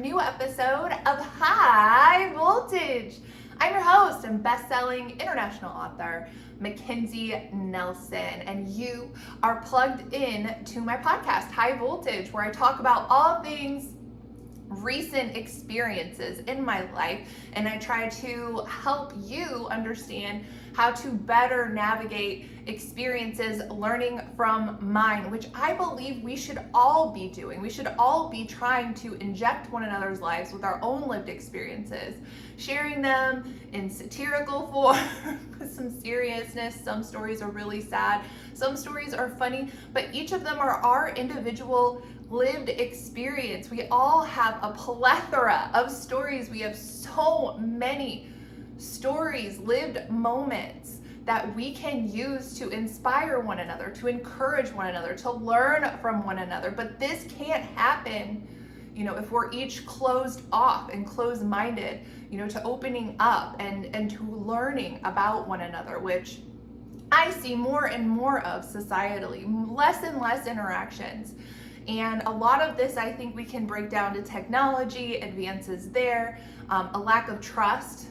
new episode of High Voltage. I'm your host and best-selling international author, MacKenzie Nelson, and you are plugged in to my podcast, High Voltage, where I talk about all things recent experiences in my life, and I try to help you understand how to better navigate experiences learning from mine, which I believe we should all be doing. We should all be trying to inject one another's lives with our own lived experiences, sharing them in satirical form with some seriousness. Some stories are really sad, some stories are funny, but each of them are our individual lived experience. We all have a plethora of stories. We have so many stories, lived moments that we can use to inspire one another, to encourage one another, to learn from one another. But this can't happen, if we're each closed off and closed-minded, to opening up and to learning about one another, which I see more and more of societally, less and less interactions. And a lot of this, I think we can break down to technology, advances there, a lack of trust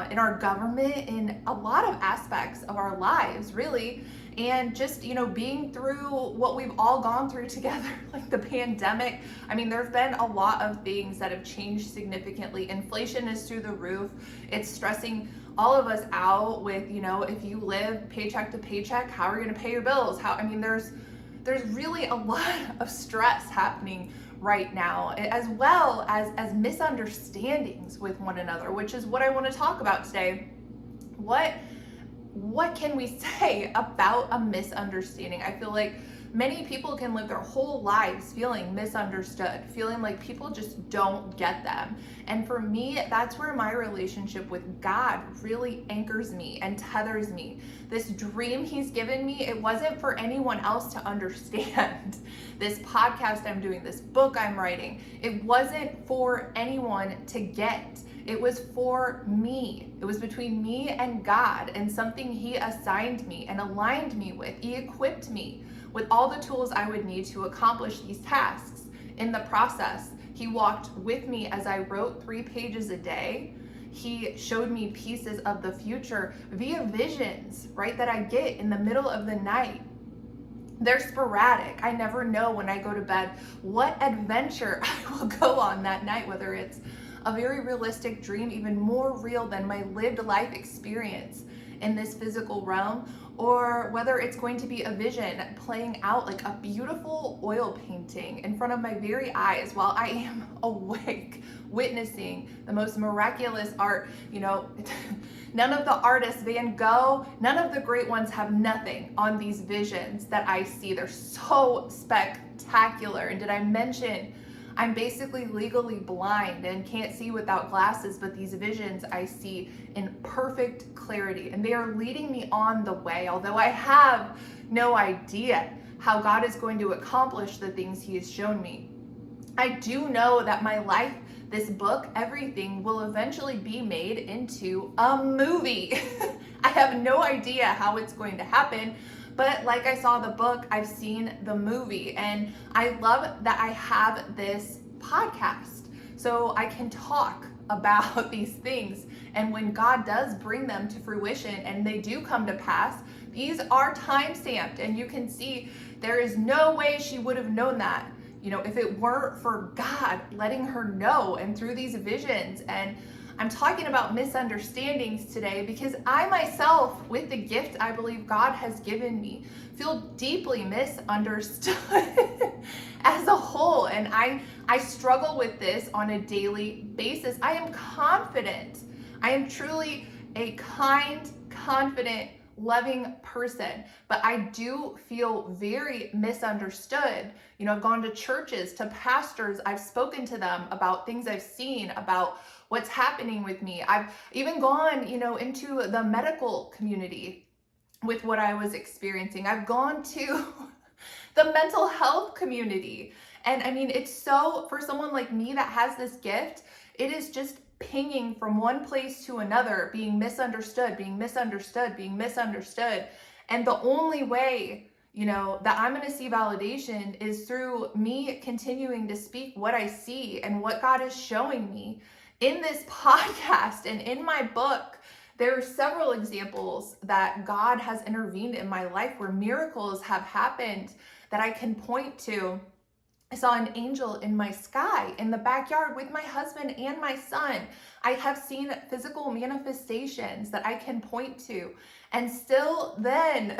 in our government, in a lot of aspects of our lives, really. And just, being through what we've all gone through together, like the pandemic. I mean, there've been a lot of things that have changed significantly. Inflation is through the roof. It's stressing all of us out with, if you live paycheck to paycheck, how are you gonna pay your bills? There's really a lot of stress happening right now, as well as misunderstandings with one another, which is what I want to talk about today. What can we say about a misunderstanding? I feel like many people can live their whole lives feeling misunderstood, feeling like people just don't get them. And for me, that's where my relationship with God really anchors me and tethers me. This dream He's given me, it wasn't for anyone else to understand. This podcast I'm doing, this book I'm writing, it wasn't for anyone to get. It was for me. It was between me and God, and something He assigned me and aligned me with. He equipped me with all the tools I would need to accomplish these tasks. In the process, He walked with me as I wrote 3 pages a day. He showed me pieces of the future via visions, right, that I get in the middle of the night. They're sporadic. I never know when I go to bed what adventure I will go on that night, whether it's a very realistic dream, even more real than my lived life experience in this physical realm, or whether it's going to be a vision playing out like a beautiful oil painting in front of my very eyes while I am awake, witnessing the most miraculous art. None of the artists, Van Gogh, none of the great ones have nothing on these visions that I see. They're so spectacular. And did I mention I'm basically legally blind and can't see without glasses, but these visions I see in perfect clarity, and they are leading me on the way. Although I have no idea how God is going to accomplish the things He has shown me, I do know that my life, this book, everything will eventually be made into a movie. I have no idea how it's going to happen. But like I saw the book, I've seen the movie, and I love that I have this podcast so I can talk about these things. And when God does bring them to fruition and they do come to pass, these are time-stamped, and you can see there is no way she would have known that, if it weren't for God letting her know, and through these visions. And I'm talking about misunderstandings today because I myself, with the gift I believe God has given me, feel deeply misunderstood as a whole. And I struggle with this on a daily basis. I am confident. I am truly a kind, confident, loving person, but I do feel very misunderstood. I've gone to churches, to pastors, I've spoken to them about things I've seen, about what's happening with me. I've even gone, into the medical community with what I was experiencing. I've gone to the mental health community. And I mean, it's so, for someone like me that has this gift, it is just pinging from one place to another, being misunderstood, being misunderstood, being misunderstood. And the only way, that I'm going to see validation is through me continuing to speak what I see and what God is showing me in this podcast and in my book. There are several examples that God has intervened in my life where miracles have happened that I can point to. I saw an angel in my sky in the backyard with my husband and my son. I have seen physical manifestations that I can point to. And still then,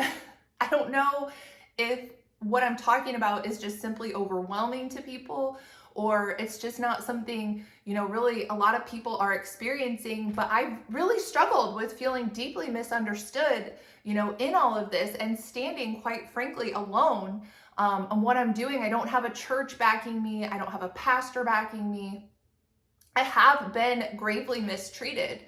I don't know if what I'm talking about is just simply overwhelming to people, or it's just not something, really a lot of people are experiencing. But I've really struggled with feeling deeply misunderstood, in all of this, and standing, quite frankly, alone on what I'm doing. I don't have a church backing me. I don't have a pastor backing me. I have been gravely mistreated,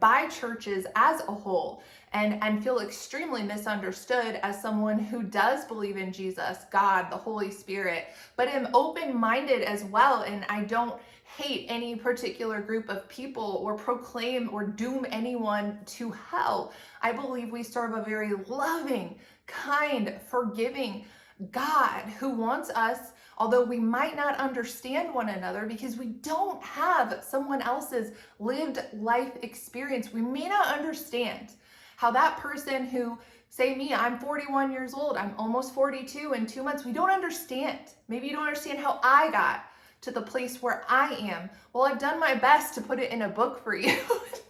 by churches as a whole, and feel extremely misunderstood as someone who does believe in Jesus, God, the Holy Spirit, but am open-minded as well. And I don't hate any particular group of people or proclaim or doom anyone to hell. I believe we serve a very loving, kind, forgiving God who wants us, although we might not understand one another because we don't have someone else's lived life experience. We may not understand how that person who, say me, I'm 41 years old, I'm almost 42 in 2 months, we don't understand. Maybe you don't understand how I got to the place where I am. Well, I've done my best to put it in a book for you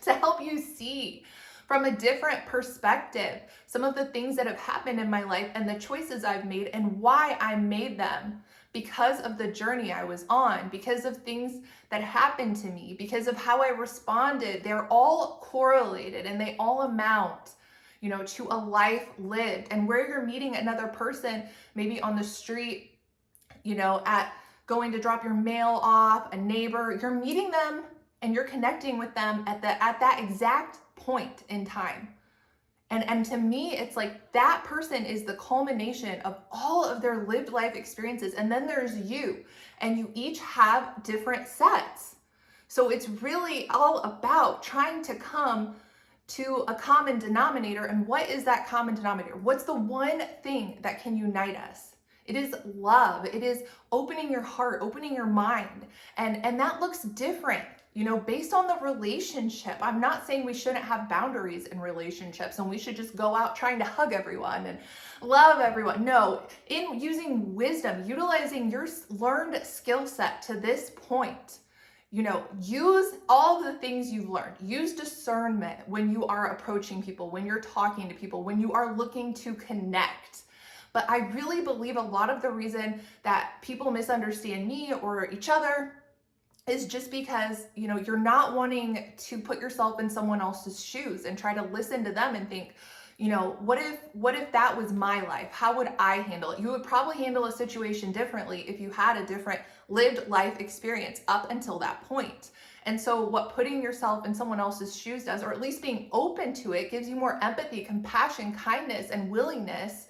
to help you see from a different perspective some of the things that have happened in my life and the choices I've made and why I made them, because of the journey I was on, because of things that happened to me, because of how I responded. They're all correlated and they all amount, to a life lived. And where you're meeting another person, maybe on the street, at going to drop your mail off, a neighbor, you're meeting them and you're connecting with them at that exact point in time. And to me, it's like that person is the culmination of all of their lived life experiences. And then there's you, and you each have different sets. So it's really all about trying to come to a common denominator. And what is that common denominator? What's the one thing that can unite us? It is love. It is opening your heart, opening your mind. And that looks different, based on the relationship. I'm not saying we shouldn't have boundaries in relationships and we should just go out trying to hug everyone and love everyone. No, in using wisdom, utilizing your learned skill set to this point, use all the things you've learned. Use discernment when you are approaching people, when you're talking to people, when you are looking to connect. But I really believe a lot of the reason that people misunderstand me or each other is just because, you're not wanting to put yourself in someone else's shoes and try to listen to them and think, what if that was my life? How would I handle it? You would probably handle a situation differently if you had a different lived life experience up until that point. And so what putting yourself in someone else's shoes does, or at least being open to it, gives you more empathy, compassion, kindness, and willingness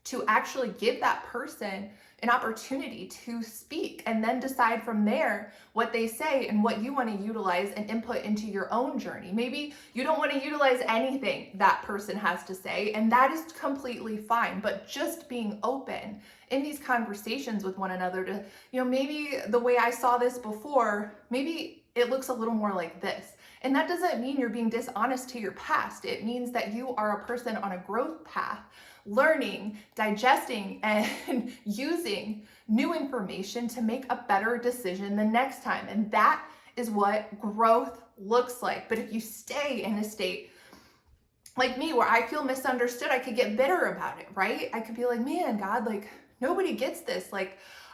to actually give that person an opportunity to speak, and then decide from there what they say and what you want to utilize and input into your own journey. Maybe you don't want to utilize anything that person has to say, and that is completely fine. But just being open in these conversations with one another to, maybe the way I saw this before, maybe it looks a little more like this. And that doesn't mean you're being dishonest to your past. It means that you are a person on a growth path, learning, digesting, and using new information to make a better decision the next time. And that is what growth looks like. But if you stay in a state like me, where I feel misunderstood, I could get bitter about it, right? I could be like, man, God, nobody gets this.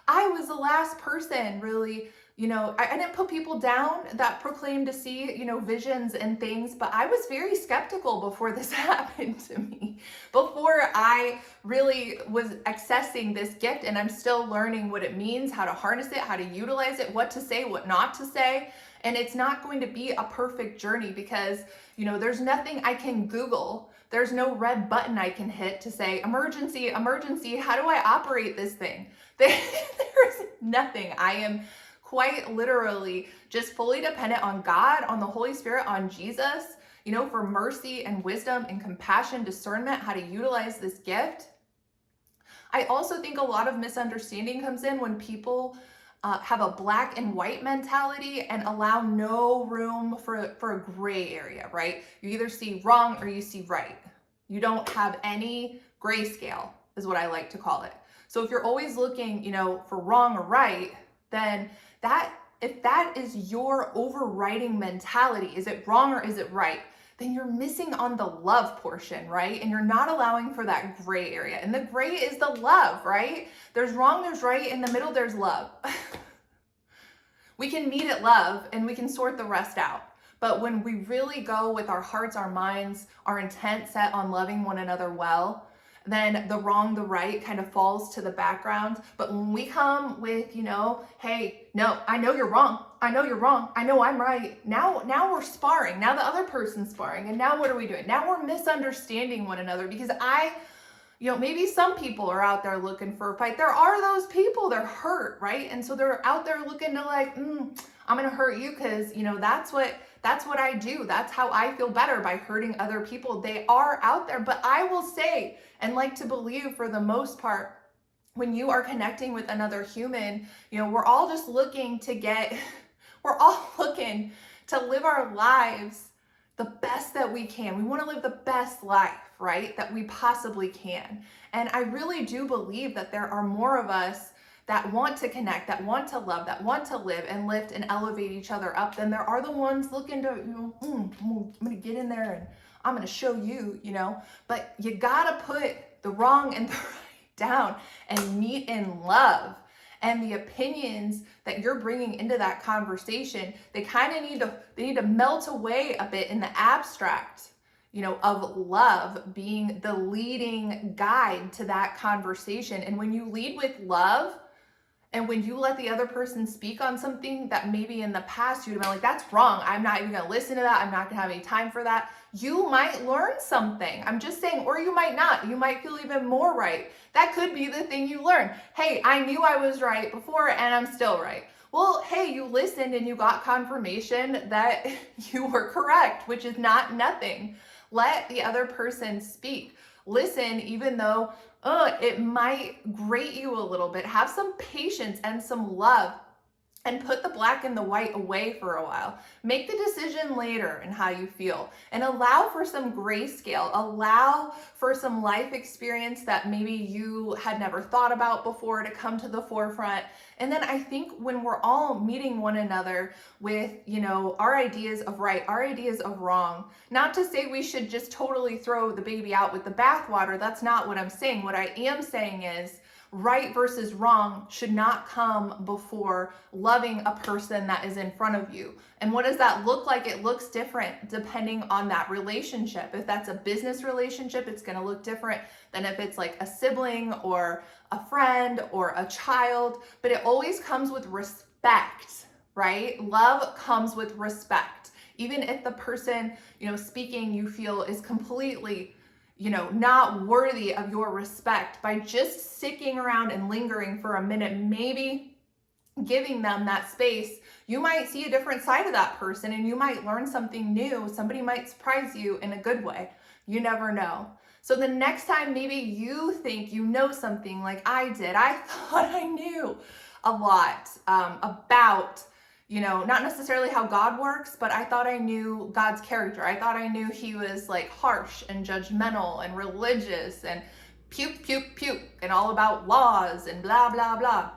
I was the last person really, I didn't put people down that proclaimed to see, visions and things, but I was very skeptical before this happened to me, before I really was accessing this gift. And I'm still learning what it means, how to harness it, how to utilize it, what to say, what not to say. And it's not going to be a perfect journey because, there's nothing I can Google. There's no red button I can hit to say, emergency, emergency, how do I operate this thing? There's nothing. I am quite literally just fully dependent on God, on the Holy Spirit, on Jesus, for mercy and wisdom and compassion, discernment, how to utilize this gift. I also think a lot of misunderstanding comes in when people have a black and white mentality and allow no room for a gray area, right? You either see wrong or you see right. You don't have any grayscale, is what I like to call it. So if you're always looking, for wrong or right, then if that is your overriding mentality, is it wrong or is it right? Then you're missing on the love portion, right? And you're not allowing for that gray area. And the gray is the love, right? There's wrong, there's right, in the middle there's love. We can meet at love and we can sort the rest out. But when we really go with our hearts, our minds, our intent set on loving one another well, then the wrong, the right kind of falls to the background. But when we come with, hey, no, I know you're wrong. I know you're wrong. I know I'm right. Now we're sparring. Now the other person's sparring. And now what are we doing? Now we're misunderstanding one another because maybe some people are out there looking for a fight. There are those people, they're hurt, right? And so they're out there looking to I'm going to hurt you because, that's what I do. That's how I feel better, by hurting other people. They are out there. But I will say, and like to believe for the most part, when you are connecting with another human, we're all just looking we're all looking to live our lives the best that we can. We want to live the best life, right, that we possibly can. And I really do believe that there are more of us that want to connect, that want to love, that want to live and lift and elevate each other up, then there are the ones looking to, I'm going to get in there and I'm going to show you, but you got to put the wrong and the right down and meet in love. And the opinions that you're bringing into that conversation, they kind of need to melt away a bit in the abstract, of love being the leading guide to that conversation. And when you lead with love, and when you let the other person speak on something that maybe in the past you'd have been like, that's wrong, I'm not even gonna listen to that, I'm not gonna have any time for that, you might learn something. I'm just saying, or you might not. You might feel even more right. That could be the thing you learn. Hey, I knew I was right before and I'm still right. Well, hey, you listened and you got confirmation that you were correct, which is not nothing. Let the other person speak. Listen, even though it might grate you a little bit. Have some patience and some love, and put the black and the white away for a while. Make the decision later in how you feel, and allow for some grayscale. Allow for some life experience that maybe you had never thought about before to come to the forefront. And then I think when we're all meeting one another with, our ideas of right, our ideas of wrong, not to say we should just totally throw the baby out with the bathwater. That's not what I'm saying. What I am saying is, right versus wrong should not come before loving a person that is in front of you. And what does that look like? It looks different depending on that relationship. If that's a business relationship, it's going to look different than if it's like a sibling or a friend or a child. But it always comes with respect, right? Love comes with respect. Even if the person, speaking you feel is completely not worthy of your respect, by just sticking around and lingering for a minute, maybe giving them that space, you might see a different side of that person and you might learn something new. Somebody might surprise you in a good way. You never know. So the next time maybe you think you know something like I did, I thought I knew a lot about not necessarily how God works, but I thought I knew God's character. I thought I knew he was like harsh and judgmental and religious and puke, puke, puke, and all about laws and blah, blah, blah.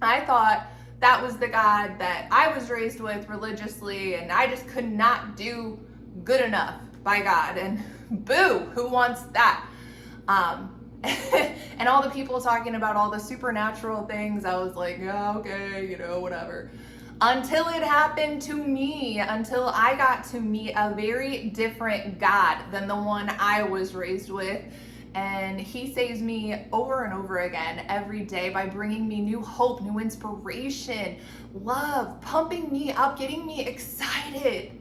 I thought that was the God that I was raised with religiously, and I just could not do good enough by God. And boo, who wants that? And all the people talking about all the supernatural things, I was like, yeah, okay, whatever. Until it happened to me, until I got to meet a very different God than the one I was raised with. And he saves me over and over again every day by bringing me new hope, new inspiration, love, pumping me up, getting me excited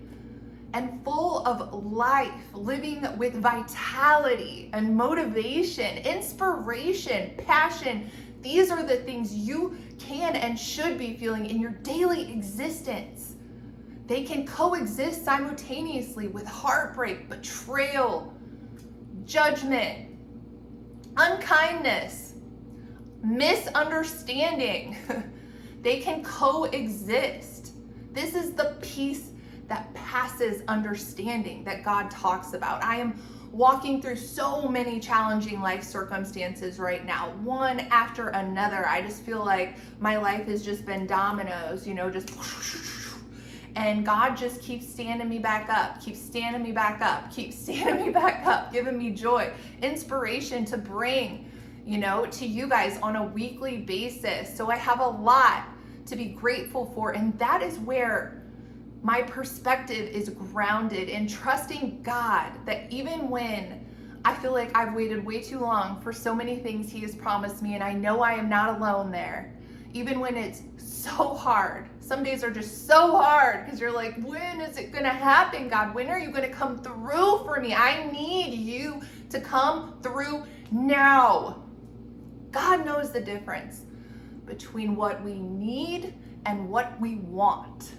and full of life, living with vitality and motivation, inspiration, passion. These are the things you can and should be feeling in your daily existence. They can coexist simultaneously with heartbreak, betrayal, judgment, unkindness, misunderstanding. They can coexist. This is the peace that passes understanding that God talks about. I am walking through so many challenging life circumstances right now, one after another. I just feel like my life has just been dominoes, just and God just keeps standing me back up, keeps standing me back up, keeps standing me back up, giving me joy, inspiration to bring, to you guys on a weekly basis. So I have a lot to be grateful for. And that is where my perspective is grounded in trusting God, that even when I feel like I've waited way too long for so many things He has promised me, and I know I am not alone there, even when it's so hard. Some days are just so hard because you're like, when is it going to happen, God? When are you going to come through for me? I need you to come through now. God knows the difference between what we need and what we want.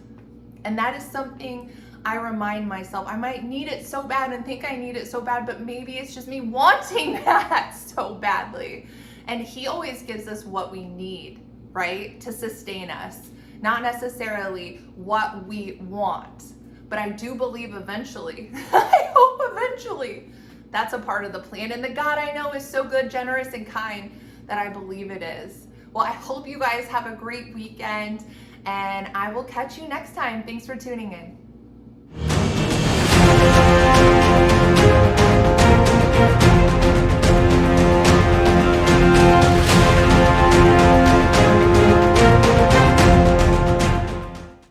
And that is something I remind myself. I might need it so bad and think I need it so bad, but maybe it's just me wanting that so badly. And He always gives us what we need, right? To sustain us, not necessarily what we want. But I do believe eventually, I hope eventually, that's a part of the plan. And the God I know is so good, generous, and kind that I believe it is. Well, I hope you guys have a great weekend, and I will catch you next time. Thanks for tuning in.